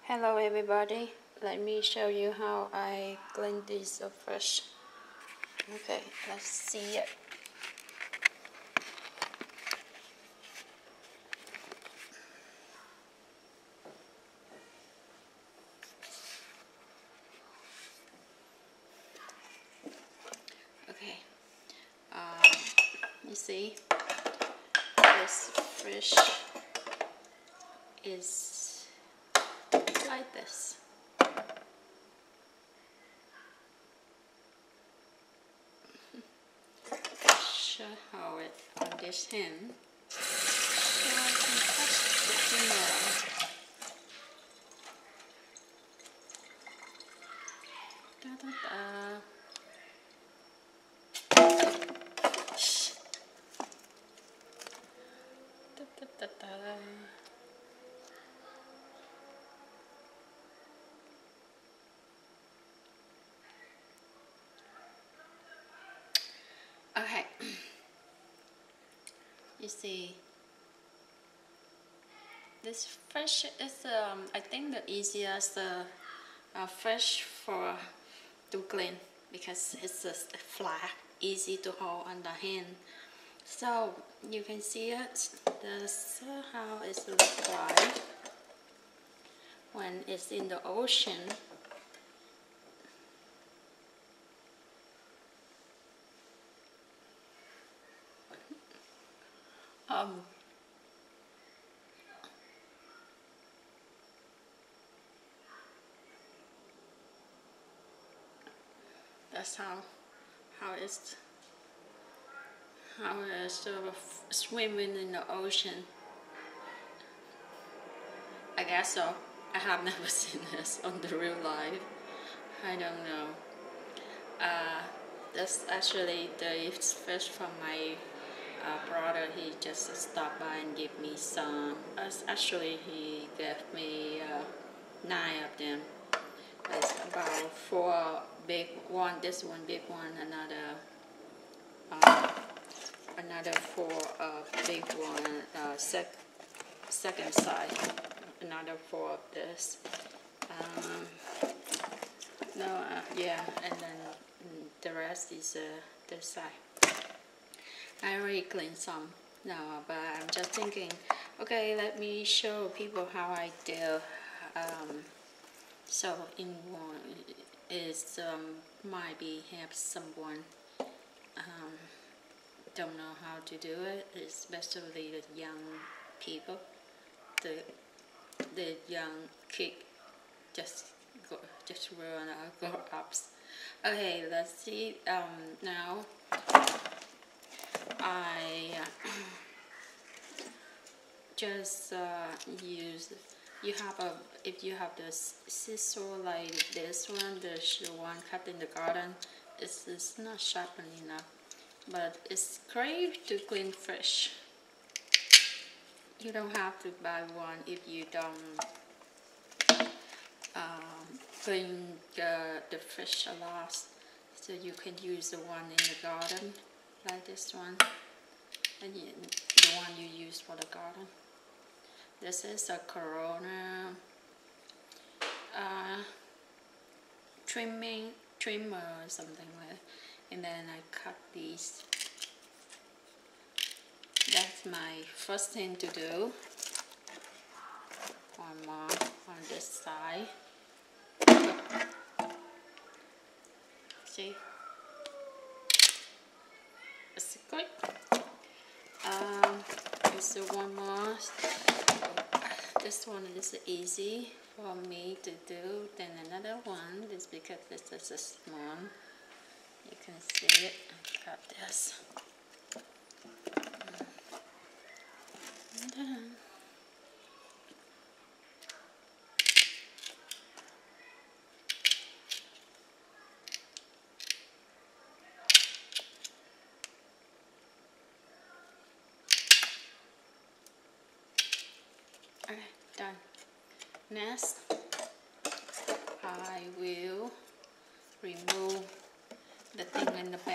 Hello everybody, let me show you how I clean this fish. Okay, let's see it. Okay, you see this fish is like this. Show how it on this hand, so I can touch the camera. Da, da, da. Da, da, da, da. Okay, you see, this fish is I think the easiest fish to clean because it's flat, easy to hold on the hand. So you can see it. This how it looks like when it's in the ocean. That's how it's swimming in the ocean. I guess so. I have never seen this on the real life. I don't know. That's actually the fish from my brother. He just stopped by and gave me some. Actually, he gave me 9 of them. It's about 4 big one. This one big one. Another 4 big one. Second side. Another 4 of this. Yeah, and then the rest is this side. I already cleaned some now, but I'm just thinking, okay, let me show people how I do. So in one is might be have someone don't know how to do it, especially the young people, the young kid, just grown ups. Okay, let's see. Now I just use. If you have the scissor like this one, the one cut in the garden, it's not sharpened enough, but it's great to clean fish. You don't have to buy one if you don't clean the fish a lot. So you can use the one in the garden, like this one, and the one you use for the garden. This is a Corona trimmer or something like that. And then I cut these. That's my first thing to do. One more on this side. See? It's good. It's one more. This one is easy for me to do. Then another one is because this is a small. You can see it. I got this. And then okay, done. Next, I will remove the thing in the back.